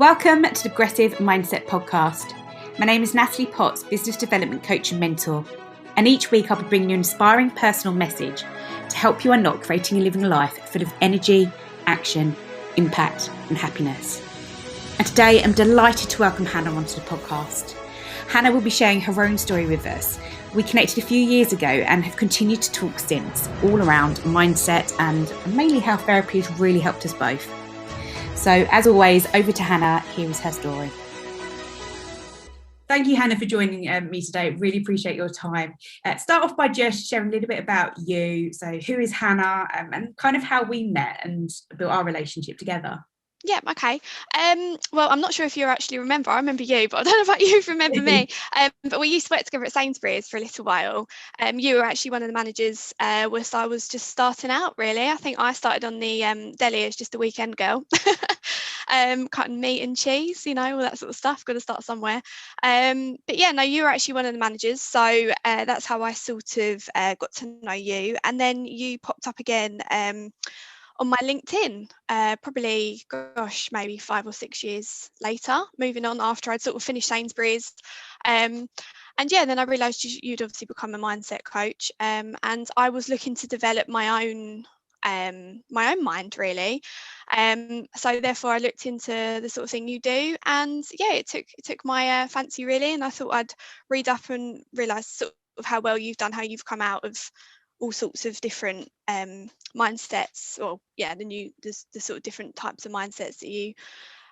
Welcome to the Progressive Mindset Podcast. My name is Natalie Potts, Business Development Coach and Mentor, and each week I'll be bringing you an inspiring personal message to help you unlock creating and living a life full of energy, action, impact and happiness. And today I'm delighted to welcome Hannah onto the podcast. Hannah will be sharing her own story with us. We connected a few years ago and have continued to talk since, all around mindset and mainly how therapy has really helped us both. So as always, over to Hannah. Here is her story. Thank you, Hannah, for joining me today. Really appreciate your time. Start off by just sharing a little bit about you. So who is Hannah and kind of how we met and built our relationship together? Yeah, okay. Well, I'm not sure if you actually remember. I remember you, but I don't know about you if you remember me. But we used to work together at Sainsbury's for a little while. You were actually one of the managers whilst I was just starting out, really. I think I started on the deli as just a weekend girl. Cutting meat and cheese, all that sort of stuff. Got to start somewhere. But yeah, no, you were actually one of the managers. So that's how I sort of got to know you. And then you popped up again on my LinkedIn, probably, maybe 5 or 6 years later, moving on after I'd sort of finished Sainsbury's. And yeah, then I realised you'd obviously become a mindset coach, and I was looking to develop my own mind, really. So therefore I looked into the sort of thing you do, and yeah, it took my fancy, really, and I thought I'd read up and realise sort of how well you've done, how you've come out of all sorts of different mindsets, or the sort of different types of mindsets that you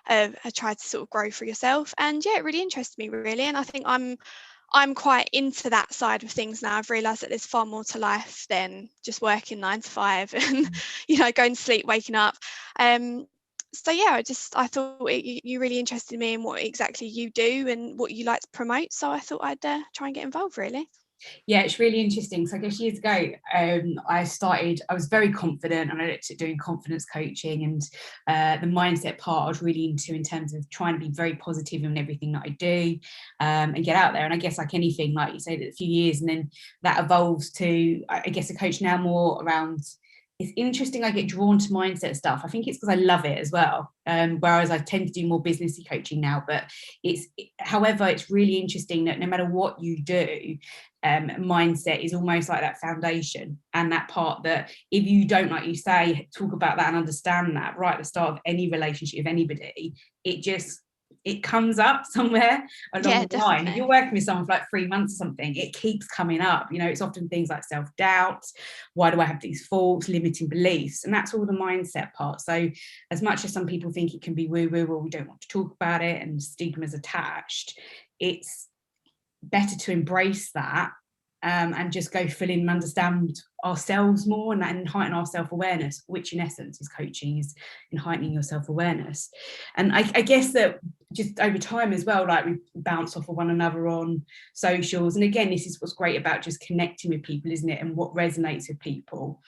have tried to sort of grow for yourself. And yeah, it really interested me, really, and I think I'm quite into that side of things now. I've realised that there's far more to life than just working 9 to 5 and going to sleep, waking up. So yeah, I thought you really interested me in what exactly you do and what you like to promote, so I thought I'd try and get involved, really. Yeah, it's really interesting. So I guess years ago, I was very confident and I looked at doing confidence coaching, and the mindset part I was really into in terms of trying to be very positive in everything that I do and get out there. And I guess like anything, like you say, that a few years and then that evolves to, I guess, a coach now more around. It's interesting, I get drawn to mindset stuff. I think it's because I love it as well. Whereas I tend to do more businessy coaching now. But however, it's really interesting that no matter what you do, mindset is almost like that foundation and that part that if you don't, like you say, talk about that and understand that right at the start of any relationship with anybody, it comes up somewhere along the line. If you're working with someone for like 3 months or something, it keeps coming up. It's often things like self-doubt. Why do I have these thoughts? Limiting beliefs. And that's all the mindset part. So as much as some people think it can be woo-woo or we don't want to talk about it and stigmas attached, it's better to embrace that and just go full in and understand ourselves more and heighten our self-awareness, which in essence is coaching, is in heightening your self-awareness. And I guess that just over time as well, like we bounce off of one another on socials. And again, this is what's great about just connecting with people, isn't it? And what resonates with people.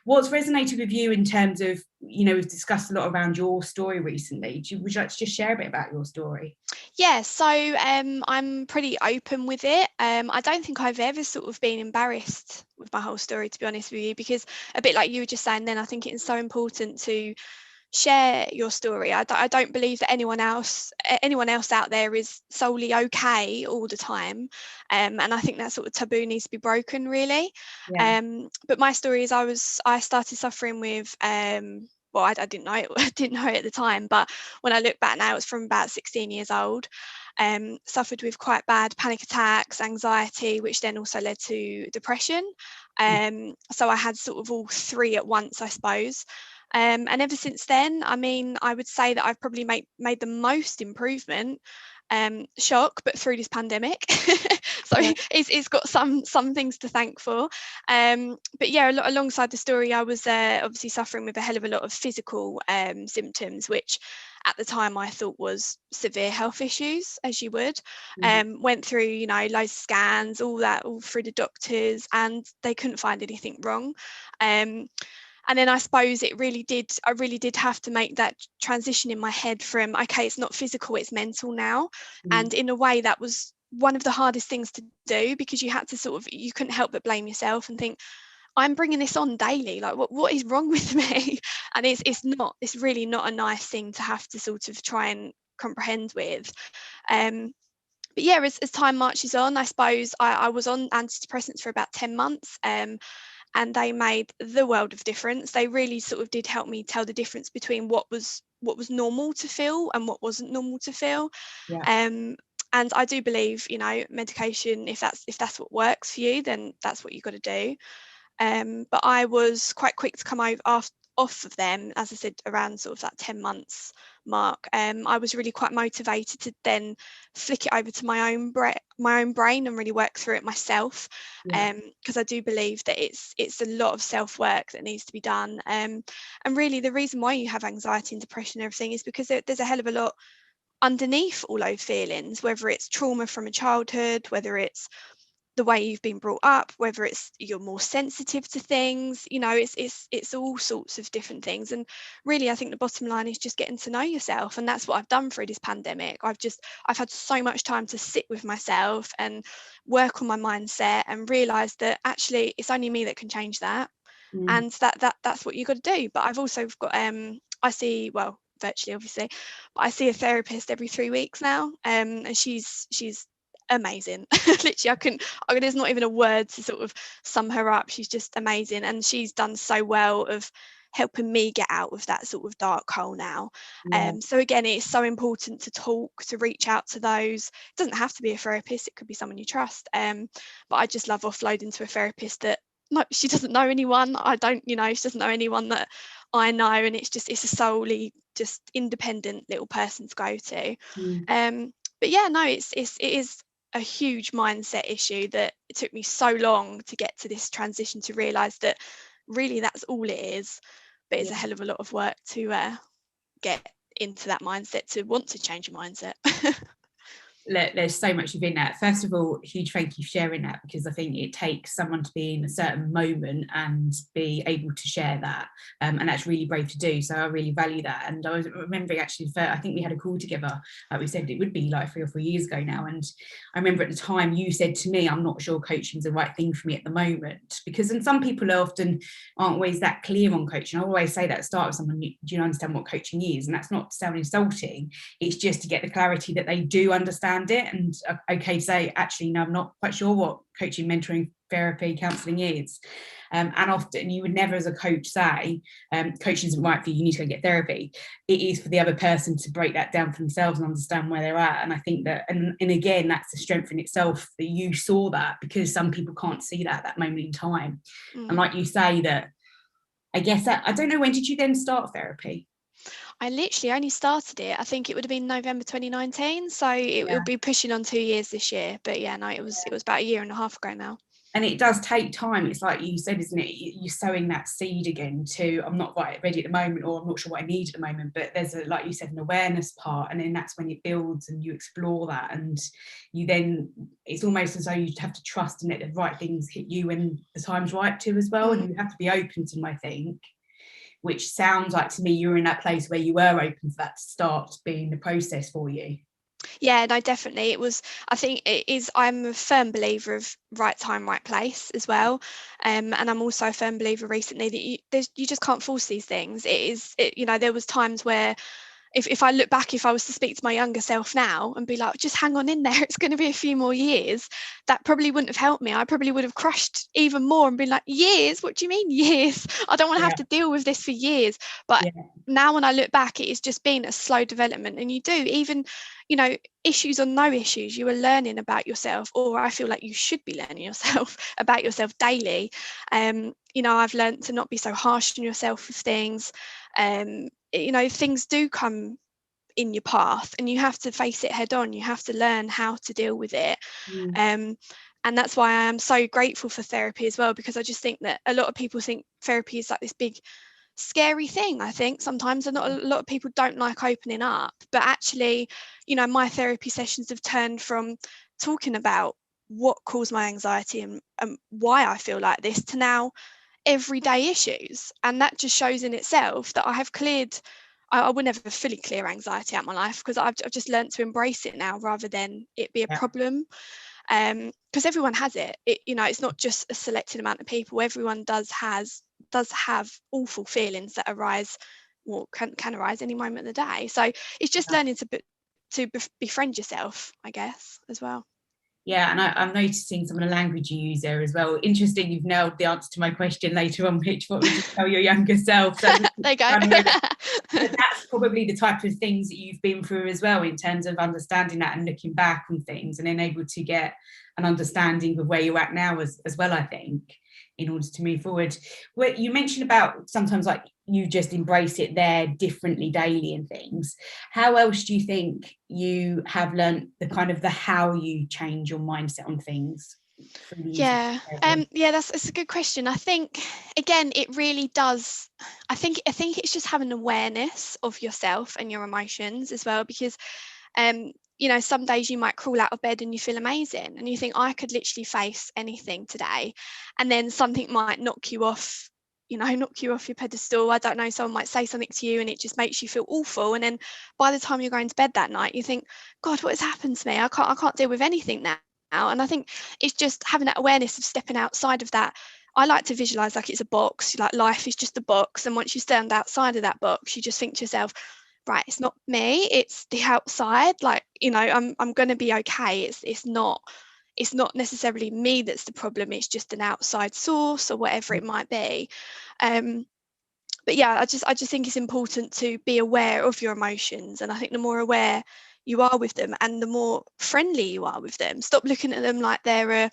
What's resonated with you in terms of, we've discussed a lot around your story recently. Would you like to just share a bit about your story? Yeah, so I'm pretty open with it. I don't think I've ever sort of been embarrassed with my whole story, to be honest with you, because a bit like you were just saying then, I think it's so important to share your story. I don't believe that anyone else out there is solely okay all the time, and I think that sort of taboo needs to be broken, really. Yeah. But my story is I started suffering with well, I didn't know it. I didn't know it at the time, but when I look back now, it's from about 16 years old. Suffered with quite bad panic attacks, anxiety, which then also led to depression. So I had sort of all three at once, I suppose. And ever since then, I mean, I would say that I've probably made the most improvement. Shock, but through this pandemic. So Yeah. it's got some things to thank for. But yeah, alongside the story, I was obviously suffering with a hell of a lot of physical symptoms, which at the time I thought was severe health issues, as you would. Went through, loads of scans, all through the doctors, and they couldn't find anything wrong. And then I suppose I really did have to make that transition in my head from, okay, it's not physical, it's mental now. And in a way that was one of the hardest things to do, because you couldn't help but blame yourself and think, I'm bringing this on daily, like what is wrong with me? And it's really not a nice thing to have to sort of try and comprehend with. But yeah, as time marches on, I suppose I was on antidepressants for about 10 months, and they made the world of difference. They really sort of did help me tell the difference between what was normal to feel and what wasn't normal to feel. Yeah. And I do believe, medication, if that's what works for you, then that's what you've got to do. But I was quite quick to come off of them, as I said, around sort of that 10 months mark. I was really quite motivated to then flick it over to my own brain and really work through it myself, because I do believe that it's a lot of self-work that needs to be done. And really the reason why you have anxiety and depression and everything is because there's a hell of a lot underneath all those feelings, whether it's trauma from a childhood, whether it's the way you've been brought up, whether it's you're more sensitive to things, it's all sorts of different things. And really, I think the bottom line is just getting to know yourself, and that's what I've done through this pandemic. I've had so much time to sit with myself and work on my mindset and realize that actually it's only me that can change that. And that's what you got to do. But I've also got I see, well, virtually obviously, but I see a therapist every 3 weeks now, and she's amazing. Literally, there's not even a word to sort of sum her up. She's just amazing, and she's done so well of helping me get out of that sort of dark hole now. So again, it's so important to talk, to reach out to those. It doesn't have to be a therapist, it could be someone you trust, but I just love offloading to a therapist that, no, she doesn't know anyone, I don't, she doesn't know anyone that I know, and it's a solely just independent little person to go to. But yeah, no, it is a huge mindset issue that it took me so long to get to this transition, to realize that really that's all it is. But it's a hell of a lot of work to get into that mindset, to want to change your mindset. There's so much within that. First of all, huge thank you for sharing that, because I think it takes someone to be in a certain moment and be able to share that, and that's really brave to do, so I really value that. And I was remembering, actually, I think we had a call together, we said it would be like 3 or 4 years ago now, and I remember at the time you said to me, I'm not sure coaching's the right thing for me at the moment, because and some people often aren't always that clear on coaching. I always say that at the start with someone, do you understand what coaching is? And that's not to sound insulting, it's just to get the clarity that they do understand it, and okay to say, actually, no, I'm not quite sure what coaching, mentoring, therapy, counselling is. And often you would never as a coach say, coaching isn't right for you, you need to go get therapy. It is for the other person to break that down for themselves and understand where they're at. And I think that, and again, that's the strength in itself that you saw that, because some people can't see that at that moment in time. And like you say, that I guess that, I don't know, when did you then start therapy? I literally only started it, I think it would have been November 2019, so it'll be pushing on 2 years this year. But yeah, no, it was about 1.5 years ago now. And it does take time. It's like you said, isn't it? You're sowing that seed again to, I'm not quite ready at the moment, or I'm not sure what I need at the moment. But there's like you said, an awareness part, and then that's when it builds and you explore that, and you then, it's almost as though you have to trust and let the right things hit you when the time's right to as well. And you have to be open to them, I think. Which sounds like to me you're in that place where you were open for that to start being the process for you. Yeah, no, definitely. I think it is, I'm a firm believer of right time, right place as well. And I'm also a firm believer recently that you just can't force these things. There was times where, if I look back, if I was to speak to my younger self now and be like, just hang on in there, it's going to be a few more years, that probably wouldn't have helped me. I probably would have crushed even more and been like, years? What do you mean years? I don't want to have to deal with this for years. But now when I look back, it has just been a slow development. And you do, even, issues or no issues, you are learning about yourself, or I feel like you should be learning about yourself daily. I've learned to not be so harsh on yourself with things. Things do come in your path and you have to face it head on. You have to learn how to deal with it. And that's why I am so grateful for therapy as well, because I just think that a lot of people think therapy is like this big scary thing. I think sometimes a lot of people don't like opening up, but actually, my therapy sessions have turned from talking about what caused my anxiety and why I feel like this, to now everyday issues. And that just shows in itself that I have cleared, I will never fully clear anxiety out of my life, because I've just learned to embrace it now rather than it be a problem. Because everyone has it. It's not just a selected amount of people. Everyone does have awful feelings that arise, or can arise any moment of the day. So it's just learning to befriend yourself, I guess, as well. Yeah, and I'm noticing some of the language you use there as well. Interesting, you've nailed the answer to my question later on, which what would you tell your younger self? So there you go. but that's probably the type of things that you've been through as well, in terms of understanding that and looking back on things, and then able to get an understanding of where you're at now as well, I think, in order to move forward. Well, you mentioned about sometimes like you just embrace it there differently daily and things. How else do you think you have learned the kind of the how you change your mindset on things? Yeah, that's a good question. I think again, it really does. I think it's just having awareness of yourself and your emotions as well, because some days you might crawl out of bed and you feel amazing and you think, I could literally face anything today, and then something might knock you off your pedestal. I don't know, someone might say something to you and it just makes you feel awful, and then by the time you're going to bed that night you think, God, what has happened to me? I can't deal with anything now. And I think it's just having that awareness of stepping outside of that. I like to visualize like it's a box, like life is just a box, and once you stand outside of that box you just think to yourself, right, it's not me, it's the outside. Like, I'm going to be okay. It's not necessarily me that's the problem, it's just an outside source or whatever it might be. But yeah, I just think it's important to be aware of your emotions, and I think the more aware you are with them and the more friendly you are with them, stop looking at them like they're a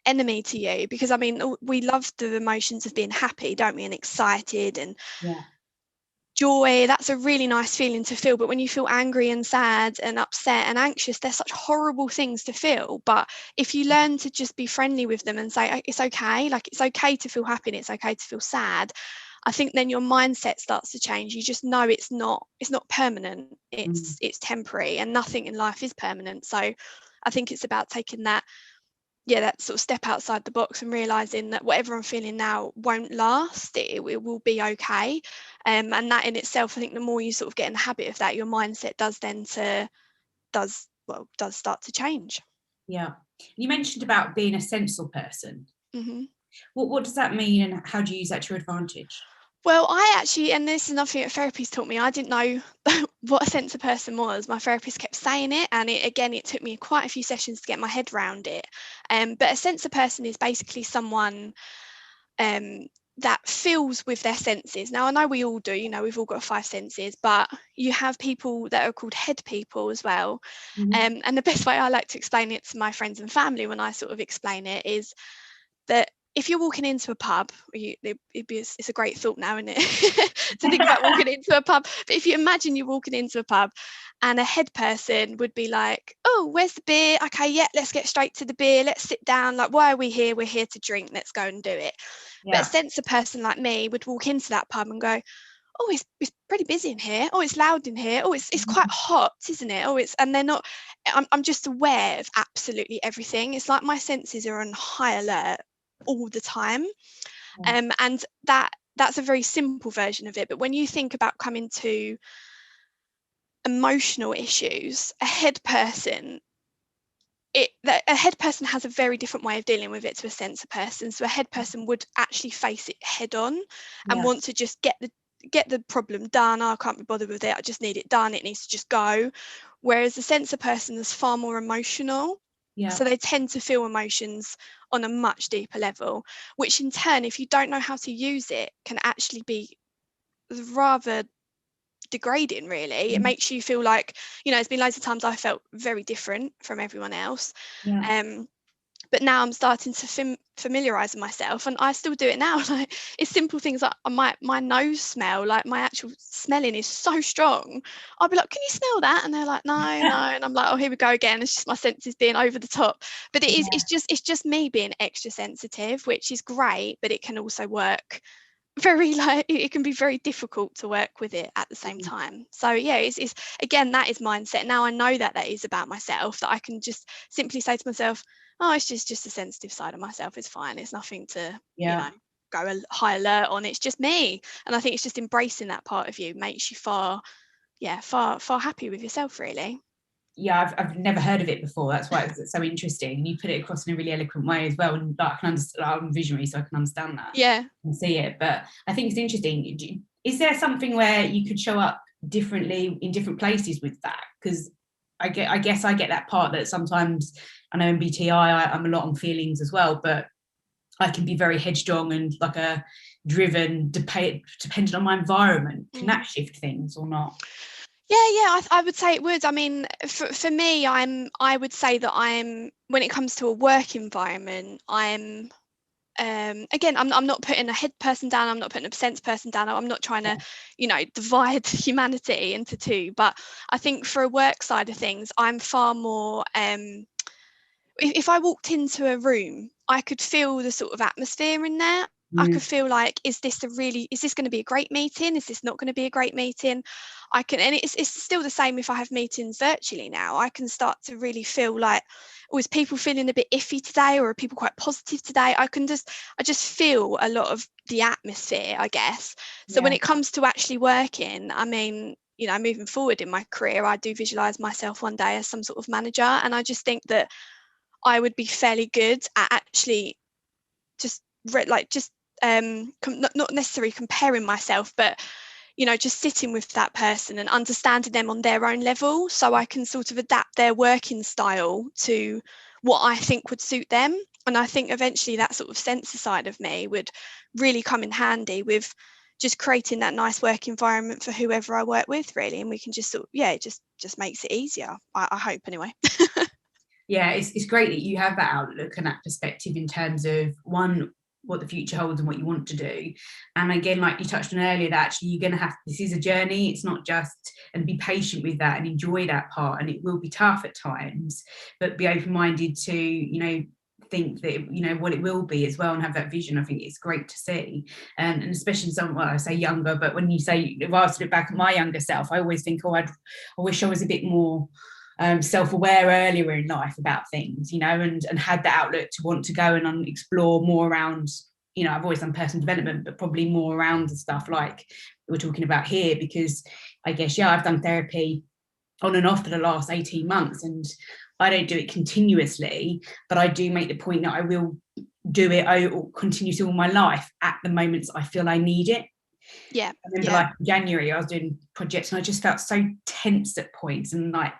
enemy to you, because I mean, we love the emotions of being happy, don't we, and excited and joy. That's a really nice feeling to feel, but when you feel angry and sad and upset and anxious, they're such horrible things to feel. But if you learn to just be friendly with them and say, it's okay, like it's okay to feel happy and it's okay to feel sad, I think then your mindset starts to change. You just know it's not permanent, it's temporary, and nothing in life is permanent. So I think it's about taking that sort of step outside the box and realizing that whatever I'm feeling now won't last. It will be okay. And that in itself, I think the more you sort of get in the habit of that, your mindset does start to change. Yeah. You mentioned about being a sensible person. Mm-hmm. What does that mean, and how do you use that to your advantage? Well, I actually, and this is another thing that therapists taught me, I didn't know what a sensible person was. My therapist kept saying it, and it took me quite a few sessions to get my head around it. But a sensible person is basically someone that feels with their senses. Now, I know we all do, we've all got 5 senses, but you have people that are called head people as well. Mm-hmm. And the best way I like to explain it to my friends and family when I sort of explain it is that if you're walking into a pub, it's a great thought now, isn't it? To think about walking into a pub. But if you imagine you're walking into a pub and a head person would be like, oh, where's the beer? Okay, yeah, let's get straight to the beer. Let's sit down. Like, why are we here? We're here to drink. Let's go and do it. Yeah. But a sensitive person like me would walk into that pub and go, oh, it's pretty busy in here. Oh, it's loud in here. Oh, it's quite hot, isn't it? Oh, and they're not, I'm just aware of absolutely everything. It's like my senses are on high alert all the time. And that's a very simple version of it. But when you think about coming to emotional issues, a head person has a very different way of dealing with it to a sensor person. So a head person would actually face it head on and want to just get the problem done. Oh, I can't be bothered with it. I just need it done. It needs to just go. Whereas the sensor person is far more emotional. So they tend to feel emotions on a much deeper level, which in turn, if you don't know how to use it, can actually be rather degrading, really. It makes you feel like, it's been loads of times I felt very different from everyone else. But now I'm starting to familiarize with myself, and I still do it now. Like, it's simple things like my nose smell, like my actual smelling is so strong. I'll be like, can you smell that? And they're like, no. And I'm like, oh, here we go again. It's just my senses being over the top. But it's just me being extra sensitive, which is great, but it can also work very, like, it can be very difficult to work with it at the same time. So yeah, it's again, that is mindset. Now I know that is about myself, that I can just simply say to myself, oh, it's just a sensitive side of myself. It's fine. It's nothing to go a high alert on. It's just me. And I think it's just embracing that part of you makes you far happy with yourself, really. Yeah, I've never heard of it before. That's why it's so interesting. You put it across in a really eloquent way as well, and I can understand. I'm visionary, so I can understand that. Yeah, and see it. But I think it's interesting. Is there something where you could show up differently in different places with that? Because I guess I get that part that sometimes I know in BTI I'm a lot on feelings as well, but I can be very headstrong and like a driven, dependent on my environment. Can that shift things or not? Yeah, I would say it would. I mean, for me, I would say that when it comes to a work environment, again, I'm not putting a head person down, I'm not putting a percent person down, I'm not trying to, divide humanity into two. But I think for a work side of things, I'm far more, if I walked into a room, I could feel the sort of atmosphere in there. I could feel like, is this going to be a great meeting? Is this not going to be a great meeting? And it's still the same if I have meetings virtually now. I can start to really feel like, oh, is people feeling a bit iffy today, or are people quite positive today? I just feel a lot of the atmosphere, I guess. So when it comes to actually working, I mean, moving forward in my career, I do visualize myself one day as some sort of manager, and I just think that I would be fairly good at actually just not necessarily comparing myself, but just sitting with that person and understanding them on their own level, so I can sort of adapt their working style to what I think would suit them. And I think eventually that sort of sensor side of me would really come in handy with just creating that nice work environment for whoever I work with, really. And we can just it just makes it easier. I hope, anyway. Yeah, it's great that you have that outlook and that perspective in terms of one, what the future holds and what you want to do. And again, like you touched on earlier, that actually you're going to have, this is a journey. It's not just, and be patient with that and enjoy that part. And it will be tough at times, but be open-minded to, think that, what it will be as well, and have that vision. I think it's great to see. And especially someone, well, I say younger, but when you say, if I was to look back at my younger self, I always think, I wish I was a bit more self-aware earlier in life about things, and had the outlook to want to go and explore more around, I've always done personal development, but probably more around the stuff like we're talking about here, because I guess, I've done therapy on and off for the last 18 months, and I don't do it continuously, but I do make the point that I will do it or continue to all my life at the moments I feel I need it. Yeah. I remember like in January I was doing projects and I just felt so tense at points and like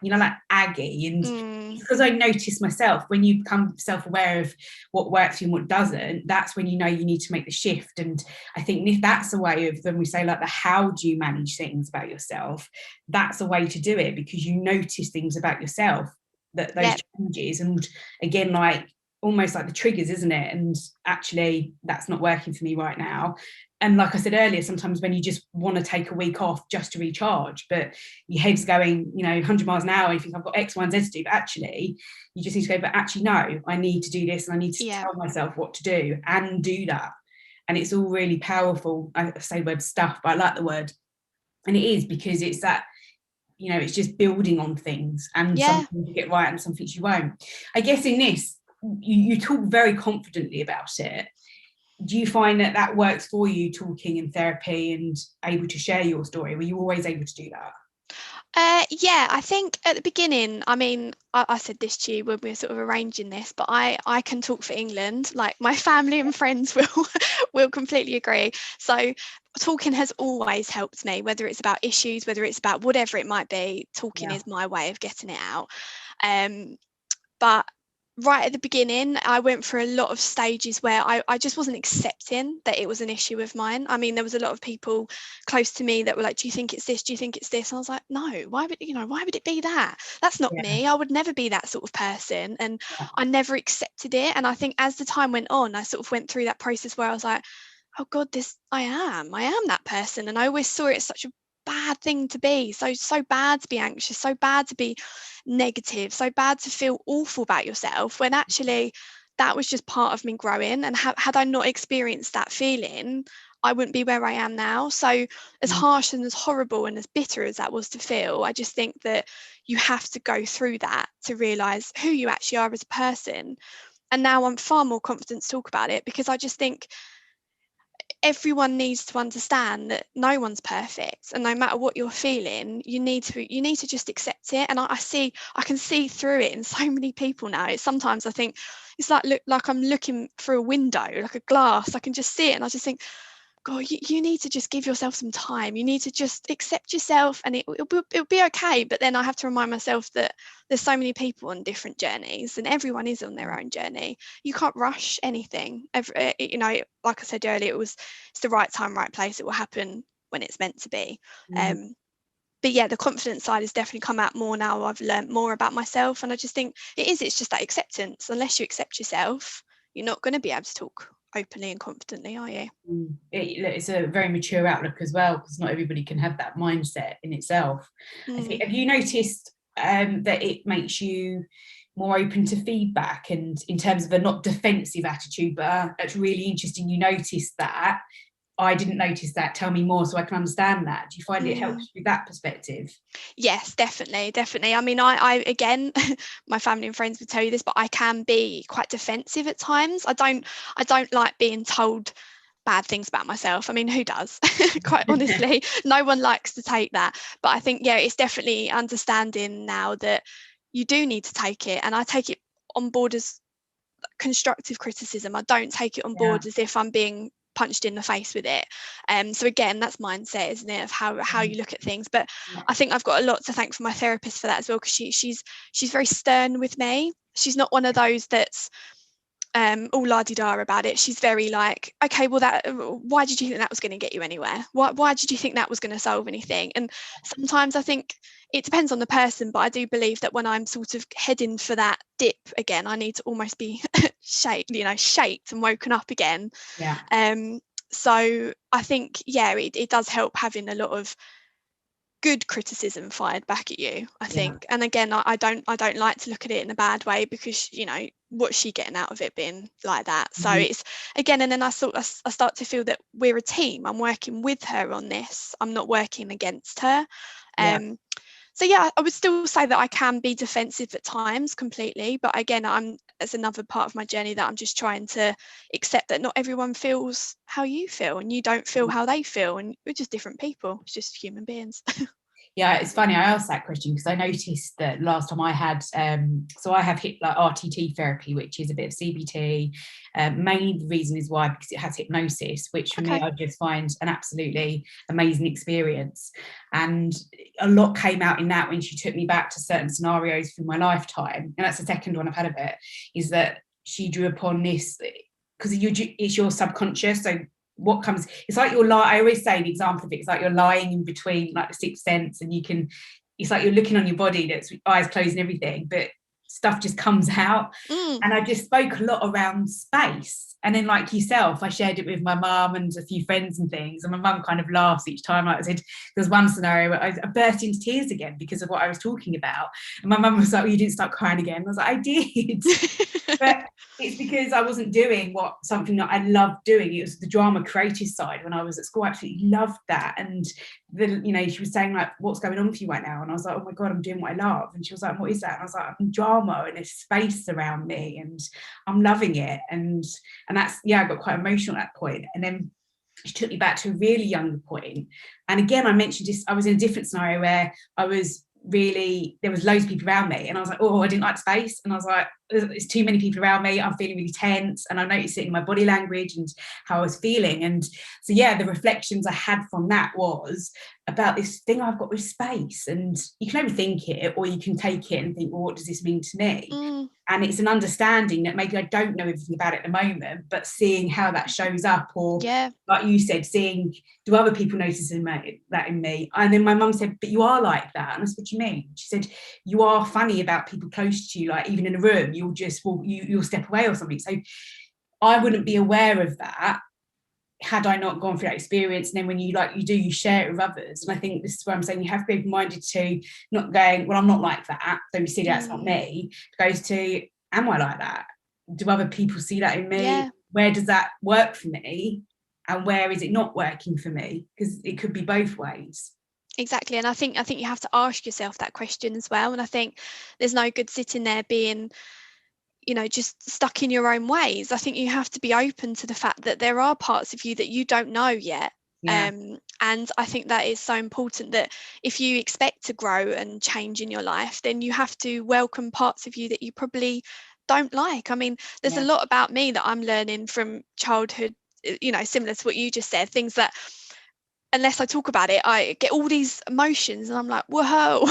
aggy, and because I noticed myself, when you become self-aware of what works for you and what doesn't, that's when you need to make the shift. And I think if that's a way of, when we say like the how do you manage things about yourself, that's a way to do it, because you notice things about yourself, that those changes, and again, like almost like the triggers, isn't it? And actually that's not working for me right now. And like I said earlier, sometimes when you just want to take a week off just to recharge, but your head's going, 100 miles an hour, you think I've got X, Y, and Z to do, but actually you just need to go, but actually, no, I need to do this, and I need to tell myself what to do and do that. And it's all really powerful. I say the word stuff, but I like the word. And it is, because it's that, it's just building on things, and some things you get right and some things you won't. I guess in this, you talk very confidently about it. Do you find that works for you, talking in therapy and able to share your story? Were you always able to do that? I think at the beginning, I mean, I said this to you when we were sort of arranging this, but I can talk for England. Like, my family and friends will completely agree. So talking has always helped me, whether it's about issues, whether it's about whatever it might be. Talking is my way of getting it out. But right at the beginning, I went through a lot of stages where I just wasn't accepting that it was an issue of mine. I mean, there was a lot of people close to me that were like, do you think it's this? Do you think it's this? And I was like, no, why would it be that? That's not me. I would never be that sort of person. And I never accepted it. And I think as the time went on, I sort of went through that process where I was like, oh God, I am that person. And I always saw it as such a bad thing to be, so bad to be anxious, so bad to be negative, so bad to feel awful about yourself, when actually that was just part of me growing. And had I not experienced that feeling, I wouldn't be where I am now. So as harsh and as horrible and as bitter as that was to feel, I just think that you have to go through that to realize who you actually are as a person. And now I'm far more confident to talk about it, because I just think everyone needs to understand that no one's perfect, and no matter what you're feeling, you need to just accept it. And I can see through it in so many people now. It's sometimes I think it's like I'm looking through a window, like a glass. I can just see it, and I just think, God, you need to just give yourself some time. You need to just accept yourself, and it'll be okay. But then I have to remind myself that there's so many people on different journeys, and everyone is on their own journey. You can't rush anything. Like I said earlier, it's the right time, right place. It will happen when it's meant to be. But yeah, the confidence side has definitely come out more now. I've learned more about myself, and I just think it's just that acceptance. Unless you accept yourself, you're not going to be able to talk openly and confidently, are you? It's a very mature outlook as well, because not everybody can have that mindset in itself. I think, have you noticed that it makes you more open to feedback, and in terms of a not defensive attitude, but that's really interesting, you noticed that. I didn't notice that. Tell me more so I can understand that. Do you find it helps with that perspective? Yes, definitely. I mean, I again, my family and friends would tell you this, but I can be quite defensive at times. I don't like being told bad things about myself. I mean, who does? Quite honestly, no one likes to take that. But I think, yeah, it's definitely understanding now that you do need to take it, and I take it on board as constructive criticism. I don't take it on board as if I'm being punched in the face with it. So again, that's mindset, isn't it, of how you look at things. But I think I've got a lot to thank for my therapist for that as well, because she's very stern with me. She's not one of those that's all la-di-da about it. She's very like, okay, well, why did you think that was going to get you anywhere? Why did you think that was going to solve anything? And sometimes I think it depends on the person, but I do believe that when I'm sort of heading for that dip again, I need to almost be shaked and woken up again. So I think, yeah, it does help having a lot of good criticism fired back at you, I think. And again, I don't like to look at it in a bad way, because what's she getting out of it being like that? So it's again, and then I start to feel that we're a team. I'm working with her on this. I'm not working against her. So yeah, I would still say that I can be defensive at times completely, but again, it's another part of my journey that I'm just trying to accept that not everyone feels how you feel, and you don't feel how they feel, and we're just different people. It's just human beings. Yeah, it's funny I asked that question because I noticed that last time I had, so I have RTT therapy, which is a bit of CBT. Mainly the reason is why, because it has hypnosis, which for me I just find an absolutely amazing experience. And a lot came out in that when she took me back to certain scenarios through my lifetime. And that's the second one I've had of it, is that she drew upon this, because it's your subconscious. So what comes, it's like you're lying. I always say the example of it is like you're lying in between, like the sixth sense, and it's like you're looking on your body, that's eyes closed and everything, but stuff just comes out. And I just spoke a lot around space. And then, like yourself, I shared it with my mum and a few friends and things, and my mum kind of laughs each time. Like I said, there's one scenario where I burst into tears again because of what I was talking about, and my mum was like, well, you didn't start crying again. I was like, I did. But it's because I wasn't doing something that I loved doing. It was the drama creative side. When I was at school, I absolutely loved that. And she was saying, like, what's going on for you right now? And I was like, oh my God, I'm doing what I love. And she was like, what is that? And I was like, I'm drama, and there's space around me, and I'm loving it. And that's, I got quite emotional at that point. And then she took me back to a really younger point. And again, I mentioned this, I was in a different scenario where there was loads of people around me, and I was like, oh, I didn't like space. And I was like, there's too many people around me, I'm feeling really tense. And I noticed it in my body language and how I was feeling. And so the reflections I had from that was about this thing I've got with space. And you can only think it, or you can take it and think, well, what does this mean to me? And it's an understanding that maybe I don't know everything about it at the moment, but seeing how that shows up, or like you said, seeing, do other people notice that in me? And then my mum said, but you are like that. And I said, what do you mean? She said, you are funny about people close to you, like even in a room, you'll step away or something. So I wouldn't be aware of that had I not gone through that experience. And then when you share it with others. And I think this is where I'm saying you have to be open-minded to not going, well, I'm not like that, so we see that's not me. It goes to, am I like that? Do other people see that in me? Where does that work for me, and where is it not working for me? Because it could be both ways. Exactly. And I think you have to ask yourself that question as well. And I think there's no good sitting there being just stuck in your own ways. I think you have to be open to the fact that there are parts of you that you don't know yet. And I think that is so important, that if you expect to grow and change in your life, then you have to welcome parts of you that you probably don't like. I mean, there's a lot about me that I'm learning from childhood similar to what you just said, things that unless I talk about it, I get all these emotions and I'm like, whoa,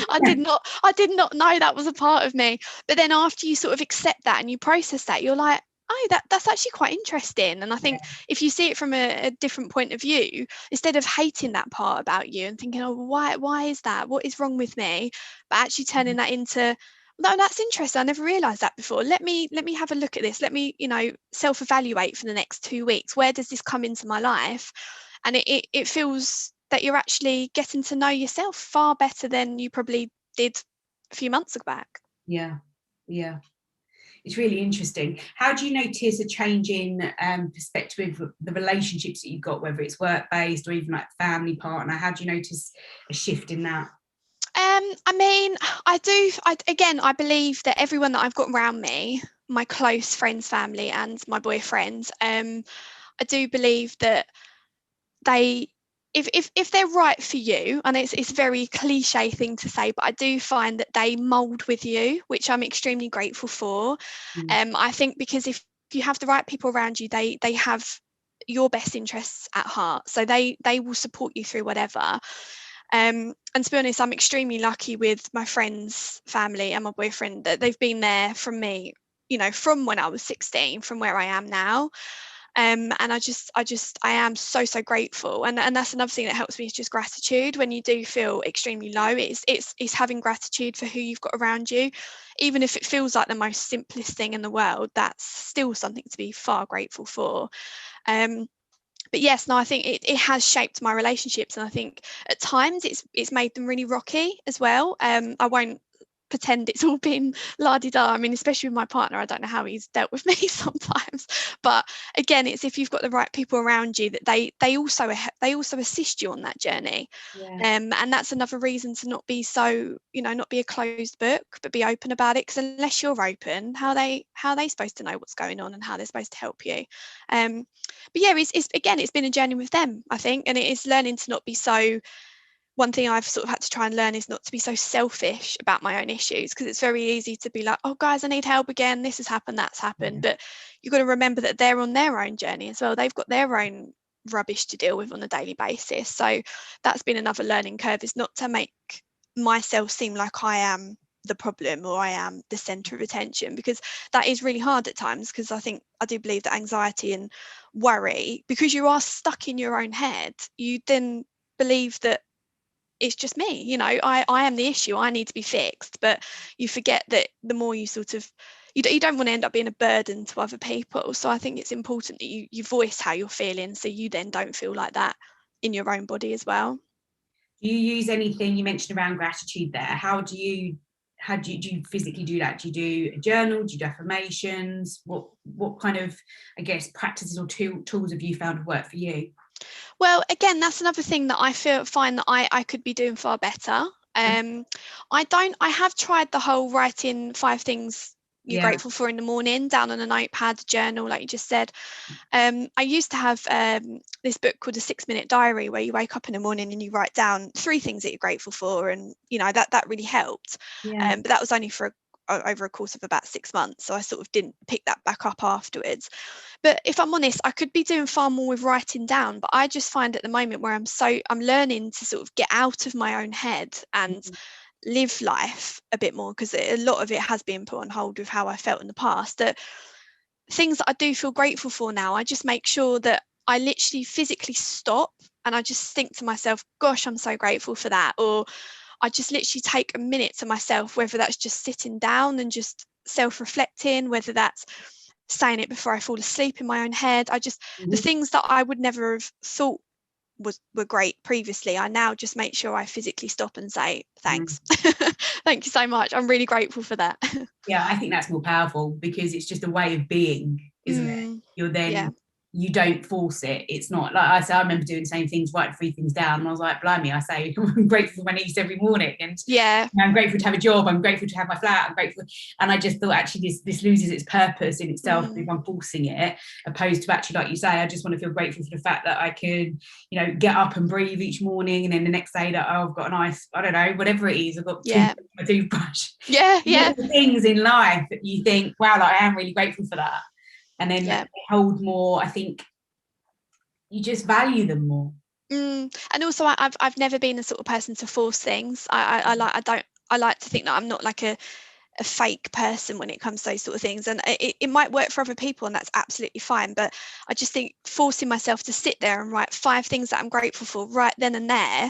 I did not know that was a part of me. But then after you sort of accept that and you process that, you're like, oh, that's actually quite interesting. And I think if you see it from a different point of view, instead of hating that part about you and thinking, oh, why is that? What is wrong with me? But actually turning that into, no, that's interesting. I never realized that before. Let me have a look at this. Let me, self-evaluate for the next 2 weeks. Where does this come into my life? And it feels that you're actually getting to know yourself far better than you probably did a few months back. Yeah. It's really interesting. How do you notice a change in perspective of the relationships that you've got, whether it's work-based or even like family partner? How do you notice a shift in that? I mean, I believe that everyone that I've got around me, my close friends, family, and my boyfriend, I do believe that they, if they're right for you, and it's a very cliche thing to say, but I do find that they mold with you, which I'm extremely grateful for. I think because if you have the right people around you, they have your best interests at heart, so they will support you through whatever. And to be honest, I'm extremely lucky with my friends, family, and my boyfriend that they've been there from me, from when I was 16, from where I am now. And I am so grateful, and that's another thing that helps me is just gratitude. When you do feel extremely low, it's having gratitude for who you've got around you, even if it feels like the most simplest thing in the world. That's still something to be far grateful for. But yes, no, I think it has shaped my relationships, and I think at times it's made them really rocky as well. I won't pretend it's all been la-di-da. I mean, especially with my partner, I don't know how he's dealt with me sometimes. But again, it's if you've got the right people around you that they also assist you on that journey. And that's another reason to not be so, not be a closed book, but be open about it. Because unless you're open, how are they supposed to know what's going on and how they're supposed to help you? But yeah, it's been a journey with them, I think, and it is learning to not be so. One thing I've sort of had to try and learn is not to be so selfish about my own issues, because it's very easy to be like, oh guys, I need help again, this has happened, that's happened. But you've got to remember that they're on their own journey as well. They've got their own rubbish to deal with on a daily basis. So that's been another learning curve, is not to make myself seem like I am the problem or I am the center of attention, because that is really hard at times. Because I do believe that anxiety and worry, because you are stuck in your own head, you then believe that it's just me, I am the issue, I need to be fixed. But you forget that the more you sort of, you don't want to end up being a burden to other people. So I think it's important that you voice how you're feeling, so you then don't feel like that in your own body as well. Do you use anything, you mentioned around gratitude there, do you physically do that? Do you do a journal? Do you do affirmations? What kind of, I guess, practices or tools have you found work for you? Well, again, that's another thing that I find that I could be doing far better. I have tried the whole writing 5 things you're grateful for in the morning down on a notepad, journal, like you just said. I used to have this book called A 6-Minute Diary, where you wake up in the morning and you write down 3 things that you're grateful for, and that really helped. But that was only for over a course of about 6 months, so I sort of didn't pick that back up afterwards. But if I'm honest, I could be doing far more with writing down, but I just find at the moment where I'm learning to sort of get out of my own head and live life a bit more, because a lot of it has been put on hold with how I felt in the past. That things that I do feel grateful for now, I just make sure that I literally physically stop and I just think to myself, gosh, I'm so grateful for that. Or I just literally take a minute to myself, whether that's just sitting down and just self-reflecting, whether that's saying it before I fall asleep in my own head. The things that I would never have thought were great previously, I now just make sure I physically stop and say thanks. Thank you so much, I'm really grateful for that. Yeah, I think that's more powerful, because it's just a way of being, isn't it? You're then you don't force it. It's not like I say, I remember doing the same things, writing 3 things down, and I was like, blimey, I say I'm grateful for my niece every morning, and I'm grateful to have a job, I'm grateful to have my flat, I'm grateful. And I just thought, actually this loses its purpose in itself if I'm forcing it, opposed to actually, like you say, I just want to feel grateful for the fact that I can, get up and breathe each morning, and then the next day that, I've got a nice, I don't know, whatever it is, I've got my toothbrush. Little things in life that you think, wow, like, I am really grateful for that. And then they hold more, I think, you just value them more. And also I've never been the sort of person to force things. I like to think that I'm not like a fake person when it comes to those sort of things, and it might work for other people, and that's absolutely fine, but I just think forcing myself to sit there and write 5 things that I'm grateful for right then and there,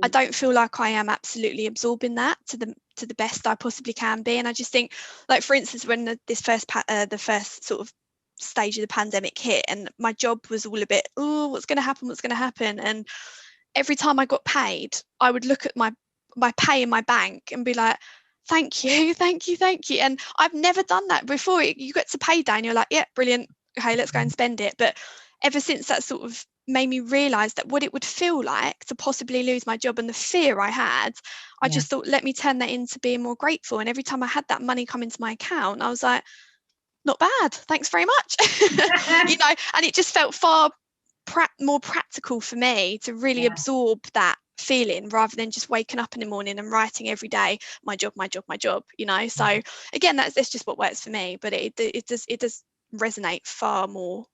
I don't feel like I am absolutely absorbing that to the best I possibly can be. And I just think, like, for instance, when the first sort of stage of the pandemic hit, and my job was all a bit, oh, what's going to happen, and every time I got paid, I would look at my pay in my bank and be like, thank you, thank you, thank you. And I've never done that before. You get to payday and you're like, yeah, brilliant, okay, let's go and spend it. But ever since that sort of made me realize that what it would feel like to possibly lose my job and the fear I had, I just thought, let me turn that into being more grateful. And every time I had that money come into my account, I was like, not bad, thanks very much. And it just felt far more practical for me to really absorb that feeling, rather than just waking up in the morning and writing every day, my job, so again, that's just what works for me, but it does resonate far more,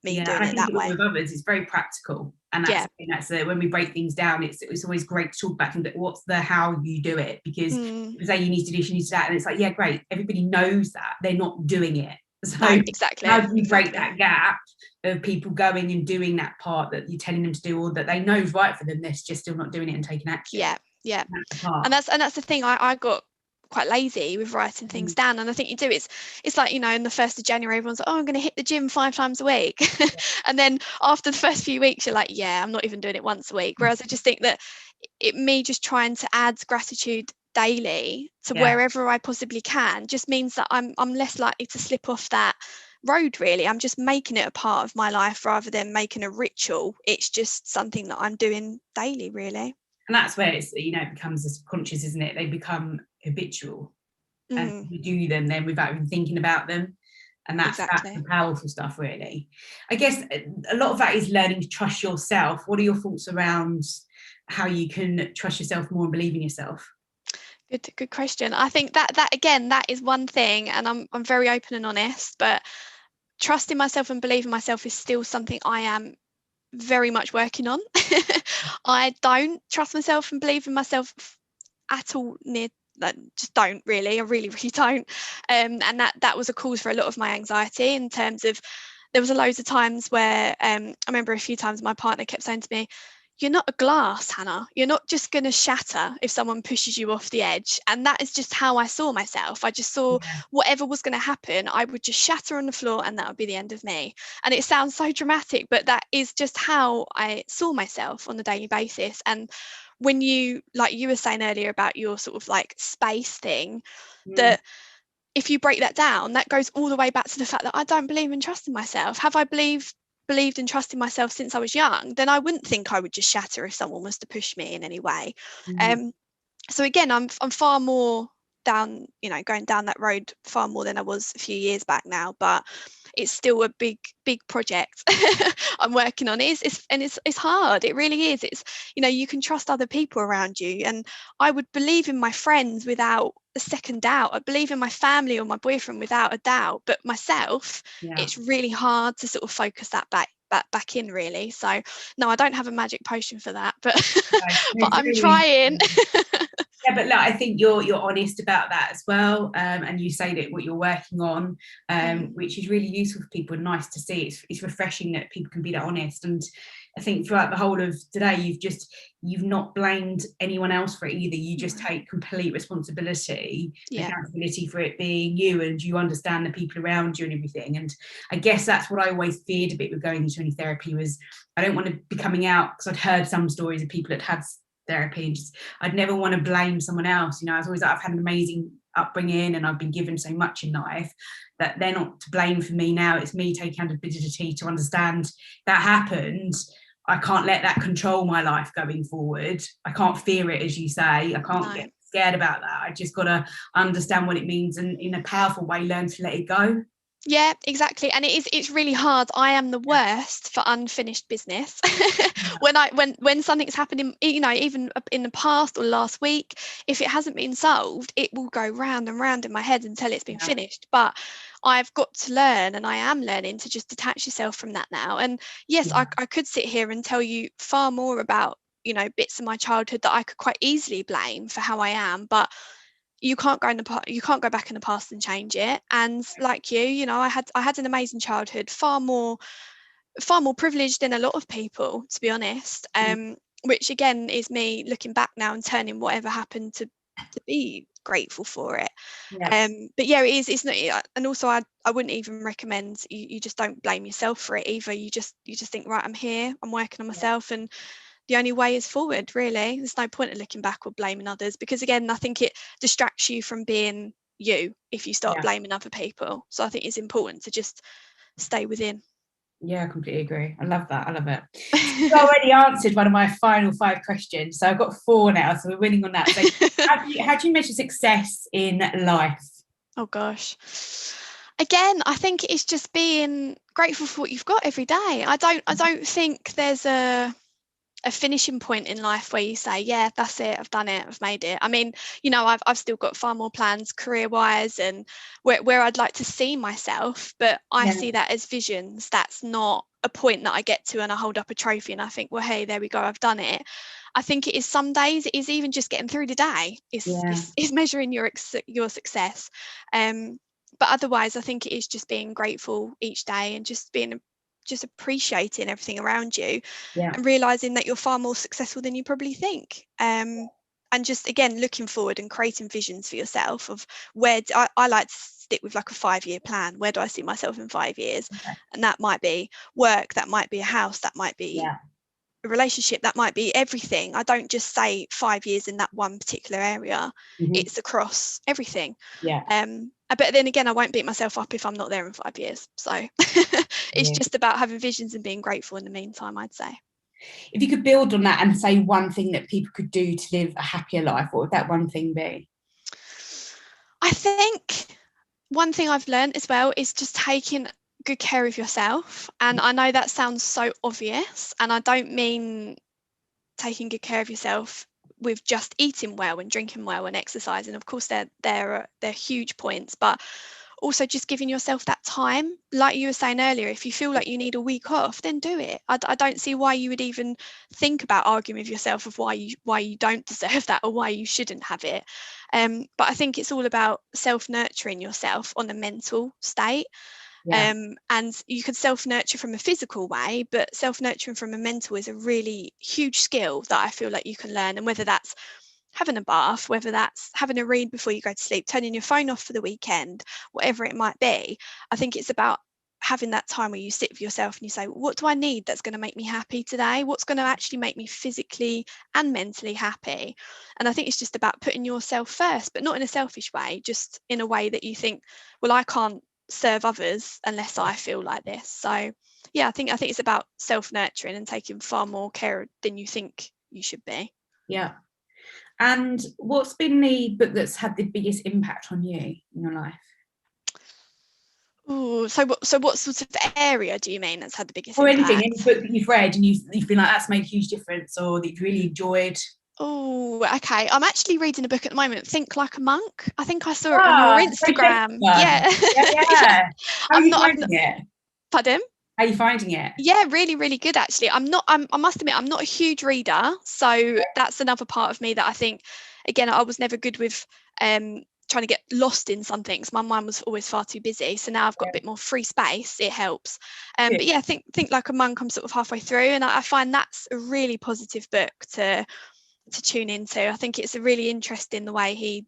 me doing I it think that way. with others, it's very practical, and that's when we break things down, it's always great to talk about what's the how you do it, because people say you need to do this, you need to do that, and it's like, yeah, great, everybody knows that they're not doing it. So no, exactly. How do you break that gap of people going and doing that part that you're telling them to do, or that they know is right for them, they're just still not doing it and taking action? And that's the thing. I got quite lazy with writing things down, and I think it's like, in the 1st of January, everyone's like, oh, I'm going to hit the gym 5 times a week. And then after the first few weeks, you're like, yeah, I'm not even doing it once a week. Whereas I just think that me just trying to add gratitude daily to wherever I possibly can just means that I'm less likely to slip off that road, really. I'm just making it a part of my life rather than making a ritual. It's just something that I'm doing daily, really. And that's where it becomes a subconscious, isn't it? They become habitual, and you do them then without even thinking about them. And that's the powerful stuff, really. I guess a lot of that is learning to trust yourself. What are your thoughts around how you can trust yourself more and believe in yourself? Good question. I think that again, that is one thing, and I'm very open and honest, but trusting myself and believing myself is still something I am very much working on. I don't trust myself and believe in myself at all, just don't really. I really, really don't. And that was a cause for a lot of my anxiety, in terms of, there was a loads of times where I remember a few times my partner kept saying to me, you're not a glass, Hannah. You're not just going to shatter if someone pushes you off the edge. And that is just how I saw myself. I just saw whatever was going to happen, I would just shatter on the floor, and that would be the end of me. And it sounds so dramatic, but that is just how I saw myself on a daily basis. And when you, like you were saying earlier about your sort of like space thing, that if you break that down, that goes all the way back to the fact that I don't believe in trusting myself. Have I believed in trusting myself since I was young, then I wouldn't think I would just shatter if someone was to push me in any way. So again, I'm far more down, going down that road far more than I was a few years back now, but it's still a big project I'm working on. It's hard. It really is. It's, you can trust other people around you, and I would believe in my friends without a second doubt. I believe in my family or my boyfriend without a doubt, but myself, it's really hard to sort of focus that back in, really. So no, I don't have a magic potion for that, but but I'm trying. Yeah, but look, I think you're honest about that as well, and you say that what you're working on, which is really useful for people. Nice to see. It's refreshing that people can be that honest. And I think throughout the whole of today, you've not blamed anyone else for it either. You just take complete responsibility, accountability for it being you, and you understand the people around you and everything. And I guess that's what I always feared a bit with going into any therapy, was I don't want to be coming out, because I'd heard some stories of people that had therapy, and just I'd never want to blame someone else. I was always like, I've had an amazing upbringing and I've been given so much in life that they're not to blame for me now. It's me taking accountability to understand that happened. I can't let that control my life going forward. I can't fear it, as you say. I can't get scared about that. I just got to understand what it means, and in a powerful way learn to let it go. Yeah, exactly. And it's really hard. I am the worst for unfinished business. when something's happened in, even in the past or last week, if it hasn't been solved, it will go round and round in my head until it's been finished. But I've got to learn, and I am learning to just detach yourself from that now. And yes, Yeah. I could sit here and tell you far more about, bits of my childhood that I could quite easily blame for how I am, but you can't go you can't go back in the past and change it. And like I had an amazing childhood, far more privileged than a lot of people, to be honest. Which again is me looking back now and turning whatever happened to be grateful for it. Yeah. But yeah, it's not, and also I wouldn't even recommend you just don't blame yourself for it either. You just think, right, I'm here, I'm working on myself, and the only way is forward, really. There's no point in looking back or blaming others, because again, I think it distracts you from being you if you start Yeah. blaming other people. So I think it's important to just stay within. Yeah, I completely agree. I love that. I love it. So you've already answered one of my final 5 questions. So I've got 4 now. So we're winning on that. So how do you measure success in life? Oh gosh. Again, I think it's just being grateful for what you've got every day. I don't think there's a finishing point in life where you say, yeah, that's it, I've done it, I've made it. I mean, I've still got far more plans career wise, and where I'd like to see myself, but I see that as visions. That's not a point that I get to and I hold up a trophy and I think, well, hey, there we go, I've done it. I think it is some days, it is even just getting through the day is measuring your success. But otherwise, I think it is just being grateful each day and just appreciating everything around you, and realizing that you're far more successful than you probably think. And just again looking forward and creating visions for yourself of where I like to stick with like a 5-year plan. Where do I see myself in 5 years? And that might be work, that might be a house, that might be a relationship, that might be everything. I don't just say 5 years in that one particular area. It's across everything. But then again, I won't beat myself up if I'm not there in 5 years. So it's just about having visions and being grateful in the meantime, I'd say. If you could build on that and say one thing that people could do to live a happier life, what would that one thing be? I think one thing I've learned as well is just taking good care of yourself. And I know that sounds so obvious, and I don't mean taking good care of yourself with just eating well and drinking well and exercising. Of course, they're huge points, but also just giving yourself that time. Like you were saying earlier, if you feel like you need a week off, then do it. I don't see why you would even think about arguing with yourself of why you don't deserve that or why you shouldn't have it. But I think it's all about self-nurturing yourself on a mental state. And you can self-nurture from a physical way, but self-nurturing from a mental is a really huge skill that I feel like you can learn. And whether that's having a bath, whether that's having a read before you go to sleep, turning your phone off for the weekend, whatever it might be, I think it's about having that time where you sit with yourself and you say, what do I need that's going to make me happy today? What's going to actually make me physically and mentally happy? And I think it's just about putting yourself first, but not in a selfish way, just in a way that you think, well, I can't serve others unless I feel like this. So yeah, I think it's about self-nurturing and taking far more care than you think you should be. And what's been the book that's had the biggest impact on you in your life? Oh, so what sort of area do you mean that's had the biggest Or impact? anything, any book that you've read and you've been like, that's made a huge difference, or that you've really enjoyed? Oh, okay. I'm actually reading a book at the moment, Think Like a Monk. I think I saw it on your Instagram. Yeah. Yeah. How are you finding it? Pardon? How are you finding it? Yeah, really, really good actually. I must admit, I'm not a huge reader. So that's another part of me that I think, again, I was never good with trying to get lost in some things. My mind was always far too busy. So now I've got a bit more free space. It helps. But yeah, think Like a Monk, I'm sort of halfway through, and I find that's a really positive book to tune into. I think it's a really interesting the way he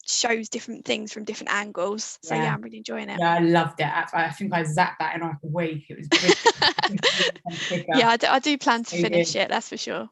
shows different things from different angles. So yeah, I'm really enjoying it. Yeah, I loved it. I think I zapped that in like a week. It was brilliant. Yeah, I do plan to finish it, that's for sure.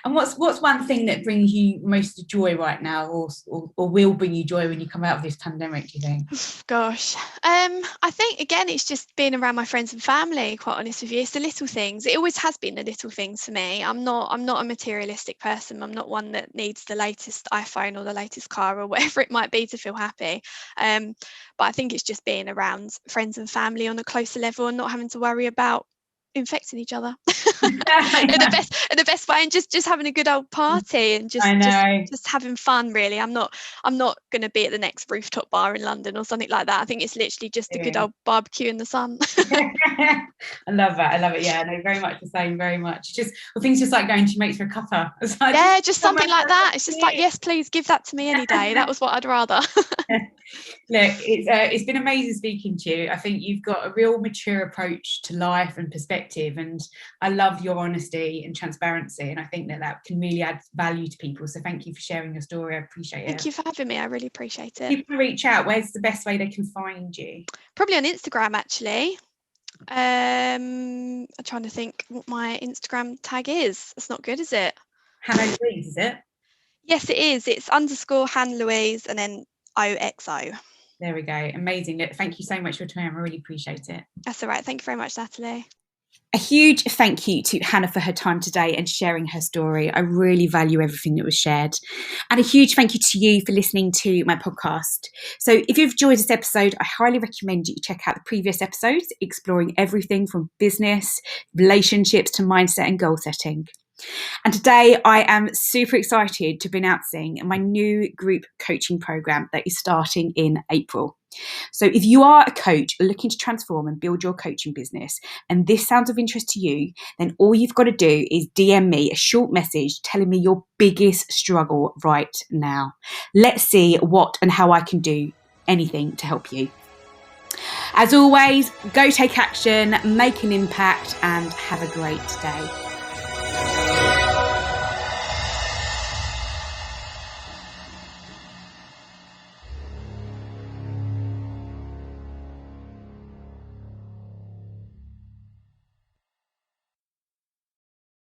And what's one thing that brings you most joy right now, or will bring you joy when you come out of this pandemic, do you think? Gosh, I think again it's just being around my friends and family, quite honest with you. It's the little things. It always has been the little things for me. I'm not a materialistic person. I'm not one that needs the latest iPhone or the latest car or whatever it might be to feel happy. But I think it's just being around friends and family on a closer level and not having to worry about infecting each other in the best way, and just having a good old party and just having fun. Really, I'm not going to be at the next rooftop bar in London or something like that. I think it's literally just a good old barbecue in the sun. I love it. Yeah, no, very much the same. Very much. Just things just like going to your mates for a cuppa. Like, just something like that. It's just like, yes, please give that to me any day. That was what I'd rather. Look, it's been amazing speaking to you. I think you've got a real mature approach to life and perspective, and I love your honesty and transparency, and I think that can really add value to people. So thank you for sharing your story. I appreciate it. Thank you for having me. I really appreciate it. People reach out. Where's the best way they can find you? Probably on Instagram, actually. I'm trying to think what my Instagram tag is. It's not good, is it? Hannah Louise, is it? Yes, it is. It's _ Hannah Louise and then OXO. There we go. Amazing. Thank you so much for your time. I really appreciate it. That's all right. Thank you very much, Natalie. A huge thank you to Hannah for her time today and sharing her story. I really value everything that was shared. And a huge thank you to you for listening to my podcast. So if you've enjoyed this episode, I highly recommend you check out the previous episodes, exploring everything from business, relationships to mindset and goal setting. And today I am super excited to be announcing my new group coaching program that is starting in April. So if you are a coach looking to transform and build your coaching business, and this sounds of interest to you, then all you've got to do is DM me a short message telling me your biggest struggle right now. Let's see what and how I can do anything to help you. As always, go take action, make an impact, and have a great day.